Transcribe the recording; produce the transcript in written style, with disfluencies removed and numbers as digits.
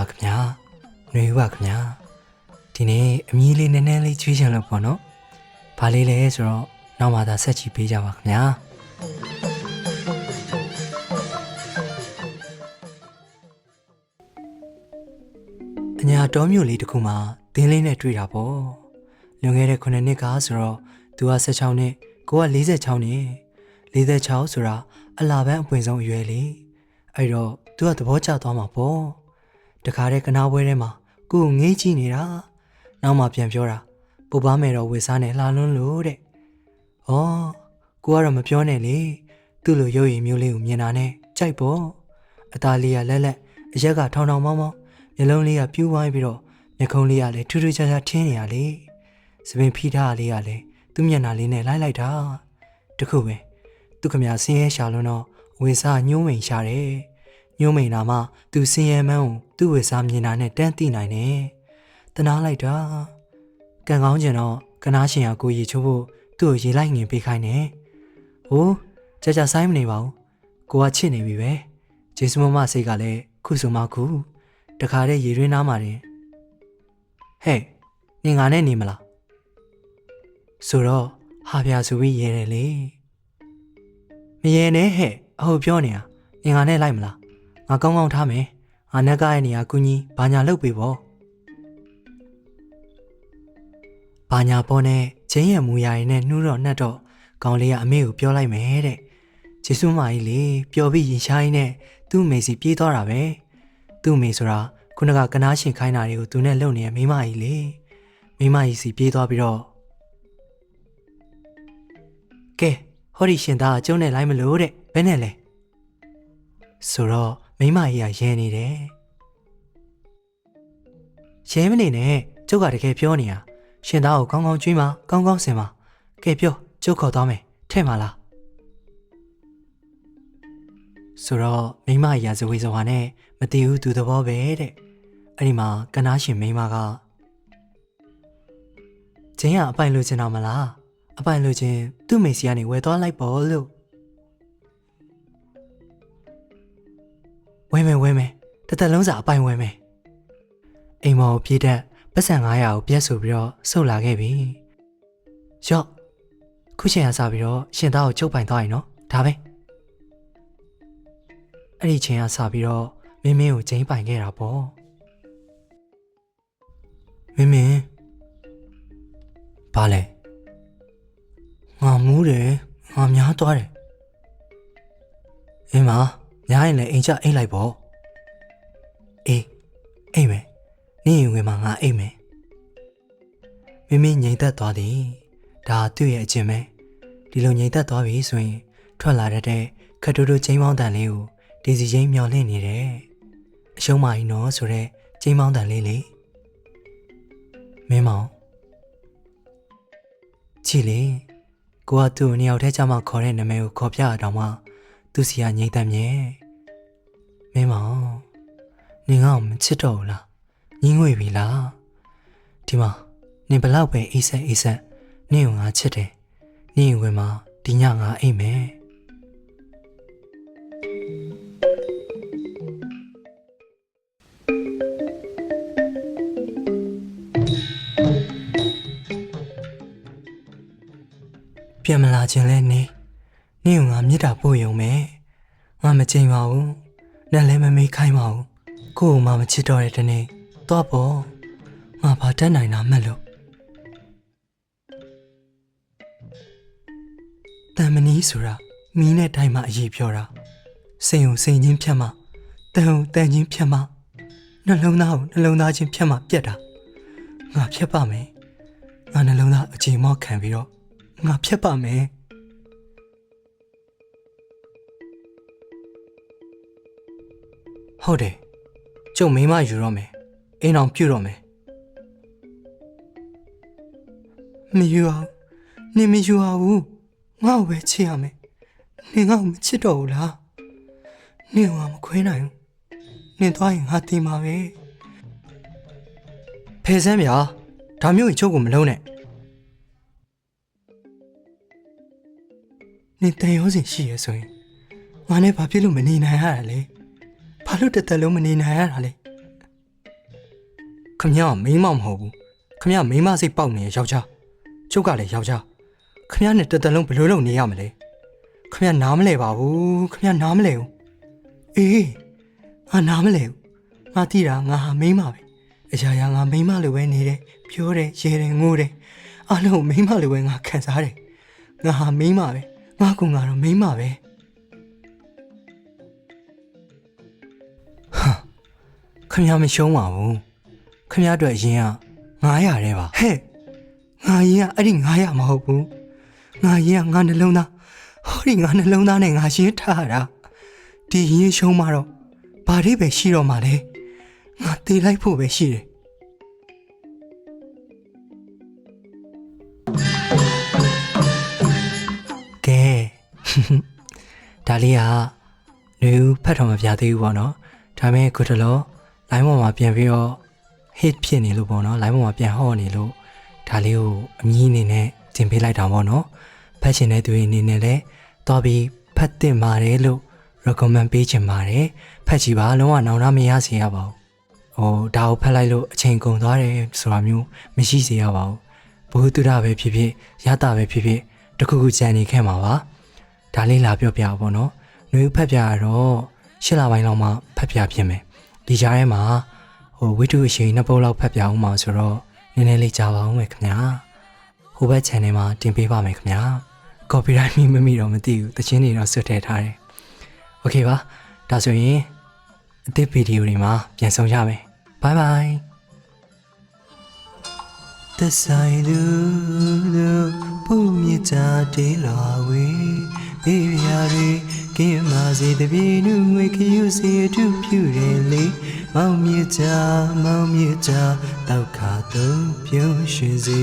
ပါခင်ဗျာຫນွေပါခင်ဗျာဒီနေ့အမီးလေးနည်းနည်းလေးချွေးချင်လို့ပေါ့နော်ဘာလေးလဲဆိုတော့နောက်မှသာဆက်ကြည့်ပေးကြပါခင်ဗျာအညာတော်မျိုးလေးတစ်ခုမှာဒင်းလေးနဲ့တွေ့တာပေါ့လွန်ခဲ့တဲ့9နှစ်ကဆိုတော့သူက16နှစ်ကိုက46နှစ်46ဆိုတာအလားပန်းအပွင့်ဆုံးအရွယ်လေးအဲ့တော့သူကသဘောကျသွားမှာပေါ့တခါတည်းကနားပွဲထဲမှာကိုငေးကြည့်နေတာနောက်မှပြန်ပြောတာပူပါမယ်တော့ဝေစားနဲ့လှလွန်းလို့တဲ့။ဩကိုကတော့မပြောနဲ့လေသူ့လိုရုပ်ရည်မျိုးလေးကိုမြင်တာနဲ့ကြိုက်ပေါ့အသားလေးကလက်လက်အရက်ကထောင်ထောင်မောင်းမောင်းမျက်လုံးလေးကပြူးဝိုင်းပြီးတော့မျက်ခုံးလေးကလည်းထူးထူးခြားခြားထင်းနေရလေစပင်ဖိထားလေးကလည်းသူ့မျက်နှာလေးနဲ့လိုက်တာတခုပဲသူခမဆင်းရဲရှာလွန်းတော့ဝေစားညှိုးမိန်ရှာတယ်ညှိုးမိန်လာမှသူဆင်းရဲမှန်းကိုသူ့ဝေစားမြင်တာနဲ့တန်းသိနိုင်တယ်တနာလိုက်တာကံကောင်းကျင်တော့ကနားရှင်ကကိုရေချိုးဖို့သူ့ကိုရေလိုက်ငင်ပေးခိုင်းတယ်ဟိုးကြာဆိုင်မနေပါဘူးကိုကချစ်နေပြီပဲဂျေဆုမမစိတ်ကလည်းခုဆိုမှခုတခါတည်းရေရင်းနားမှာတင်ဟဲ့နင်ငါနဲ့နေမလားဆိုတော့ဟာပြဆိုပြီးရဲတယ်လေမရဲနဲ့ဟဲ့အဟုတ်ပြောနေတာနင်ငါနဲ့လိုက်မလားငါကောင်းကောင်းထားမယ်ငါနဲ့ကားရဲ့နေရာကူညီဘာညာလုပ်ပေးပေါ့ဘာညာပေါ်နဲ့ချင်းရမူရည်နဲ့နှူးတော့နှက်တော့ကောင်းလေးကအမေကိုပြောလိုက်မယ်တဲ့ဂျေဆုမကြီးလေပျော်ပြီးရင်ရှားရင်းနဲ့သူ့အမေစီပြေးသွားတာပဲသူ့အမေဆိုတာခုနကကနားရှင်ခိုင်းတာတွေကိုသူနဲ့လုံနေတဲ့မိမကြီးလေမိမကြီးစီပြေးသွားပြီးတော့ကဲဟောဒီရှင်သားကျုံနဲ့လိုက်မလို့တဲ့ဘယ်နဲ့လဲဆိုတော့မိမကြီးကရဲနေတယ်ရဲမနေနဲ့ကျုပ်ကတကယ်ပြောနေတာရှင်သားကိုကောင်းကောင်းကျွေးမှာကောင်းကောင်းဆင်မှာကဲပြောကျုပ်ခေါ်သွားမယ်ထဲ့မှာလားဆိုတော့မိမကြီးကဇဝေဇဝါနဲ့မတည်ဘူးသူသဘောပဲတဲ့အဲ့ဒီမှာကနားရှင်မိမကချင်းကအပိုင်လိုချင်တော့မလားအပိုင်လိုချင်သူ့မိစီကနေဝယ်သွားလိုက်ပေါ့လို့ဝယ်မယ်တစ်သက်လုံးစာအပိုင်ဝယ်မယ်အိမ်မော်ပြေးတဲ့ပတ်စံ900ကိုပြက်ဆိုပြီးတော့စုပ်လာခဲ့ပြီရော့ခုချိန်ကစပြီးတော့ရှင်သားကိုချုပ်ပိုင်သွားရင်နော်ဒါပဲအဲ့ဒီချိန်ကစပြီးတော့မင်းကိုကျင်းပိုင်ခဲ့တာပေါ့မင်းဘာလဲငါမူးတယ်ငါများသွားတယ်အင်းမများရင်လည်းအိမ်ချအိမ်လိုက်ပေါ့အေးအိမ်မယ်နင်းရင်ဝင်မှာငါအိမ်မယ်မင်းငြိမ်သက်သွားသည်ဒါသူ့ရဲ့အချင်းပဲဒီလိုငြိမ်သက်သွားပြီဆိုရင်ထွက်လာတဲ့ခက်တူတူချင်းမောင်းတန်လေးကိုဒီစီချင်းမျောလင့်နေတယ်အရှုံးမကြီးနော်ဆိုတဲ့ချင်းမောင်းတန်လေးလေမင်းမောင်ကြည့်လေကိုကသူ့နှစ်ယောက်တည်းကြမှာခေါ်တဲ့နာမည်ကိုခေါ်ပြရတော့မှသူ့စီကငြိမ်သက်မြဲမင်းမောင်နင်ကောင်မချစ်တော့ဘူးလားညင်းငွေပြီလားဒီမှာနင်ဘလောက်ပဲအေးဆက်နင့်ကိုငါချစ်တယ်နင့်ဝင်မှာဒီညငါအိမ်မယ်ပြန်မလာခြင်းလဲနင့်ကိုငါမြစ်တာပို့ရုံပဲငါမကြိမ်ပါဘူးနဲ့လည်းမမေးခိုင်းပါဘူးကို့ကိုမှမချစ်တော့တဲ့တနေ့တော့ပေါ့ငါဘာတတ်နိုင်တာမှတ်လို့တန်မနီးဆိုတာမီးနဲ့တိုင်းမှာအရေးပြောတာစိန်ကိုစိန်ချင်းဖြတ်မှတန်ကိုတန်ချင်းဖြတ်မှနှလုံးသားကိုနှလုံးသားချင်းဖြတ်မှပြတ်တာငါဖြတ်ပါမယ်ငါနှလုံးသားအချိန်မော့ခံပြီးတော့ငါဖြတ်ပါမယ်ဟုတ်တယ်ကျုပ်မိမယူတော့မယ်အိမ်အောင်ပြုတ်တော့မယ်မယူအောင်နင်မယူအောင်ငါ့ကိုပဲချစ်ရမယ်နင်ငါ့ကိုမချစ်တော့ဘူးလားနင်ကမခွေးနိုင်ဘူးနင်သွားရင်ငါတင်ပါပဲဖယ်စမ်းဗျာဒါမျိုးကြီးချုပ်ကိုမလုံးနဲ့နင်တန်ရောစင်ရှိရဆိုရင်ငါနဲ့ဘာဖြစ်လို့မနေနိုင်ရတာလဲဘာလို့တစ်သက်လုံးမနေနိုင်ရတာလဲ ခမရမိန်းမမဟုတ်ဘူးခမရမိန်းမစိတ်ပေါက်နေယောက်ျားကျုပ်ကလည်းယောက်ျားခမရနဲ့တတလုံးဘယ်လိုလုပ်နေရမလဲခမရနားမလဲပါဘူးခမရနားမလဲဘူးအေးငါနားမလဲဘူးငါတိတာငါဟာမိန်းမပဲအရာရာငါမိန်းမလိုပဲနေတယ်ပြောတယ်ရဲတယ်ငိုတယ်အားလုံးမိန်းမလိုပဲငါခံစားတယ်ငါဟာမိန်းမပဲငါကတော့မိန်းမပဲခမရမရှုံးပါဘူးခမရအတွက်အရင်က900တဲ့ပါဟဲ့ငါရင်ကအဲ့ဒီ900မဟုတ်ဘူးငါရင်ကငါနှလုံးသားဟောဒီငါနှလုံးသားနဲ့ငါရှင်းထားတာဒီရင်ရှုံးမှတော့ဘာတွေပဲရှိတော့မှလဲငါတေးလိုက်ဖို့ပဲရှိတယ်ကဲဒါလေးကလူဖတ်တော်မပြသေးဘူးပေါ့နော်ဒါပေမဲ့ခုတလောလိုင်းပေါ်မှာပြန်ပြီးတော့ hit ဖြစ်နေလို့ပေါ့နော်လိုင်းပေါ်မှာပြန်ဟော့နေလို့ဒါလေးကိုအမီးအနေနဲ့တင်ပေးလိုက်တာပေါ့နော်ဖတ်ရှင်တဲ့သူတွေအနေနဲ့လည်းတော်ပြီးဖတ်တင်ပါတယ်လို့ recommend ပေးချင်ပါတယ်ဖတ်ကြည့်ပါလုံးဝနောင်တမရစေရပါဘူးဒါကိုဖတ်လိုက်လို့အချိန်ကုန်သွားတယ်ဆိုတာမျိုးမရှိစေရပါဘူးဘုသူဒ္ဓပဲဖြစ်ဖြစ်ရတာပဲဖြစ်ဖြစ်တခုခုကြံနေခဲ့မှာပါဒါလေးလာပြောပြပါနော်ຫນွေဖတ်ပြရတော့8လပိုင်းလောက်မှဖတ်ပြဖြစ်မယ်ဒီကြားထဲမှာဝိတုအရှိန်2ပုတ်လောက်ဖတ်ပြအောင်ပါဆိုတော့နည်းနည်းလေးကြားပါအောင်မယ်ခင်ဗျာဟိုဘက် channel မှာတင်ပေးပါမယ်ခင်ဗျာ copyright မမိတော့မသိဘူးတခြင်းတွေတော့ဆွတ်ထည့်ထားတယ်โอเคပါဒါဆိုရင်အသစ်ဗီဒီယိုတွေမှာပြန်ဆောင်ကြမယ် bye bye တဆိုင်လူပူမြတာတေးလာဝေးဘေးရတွေကင်းမစီတပြေနုငွေခယူစီအထုပြူတယ်လေမောင်မြတာတောက်ခါသုံးပြုံးရှင်စီ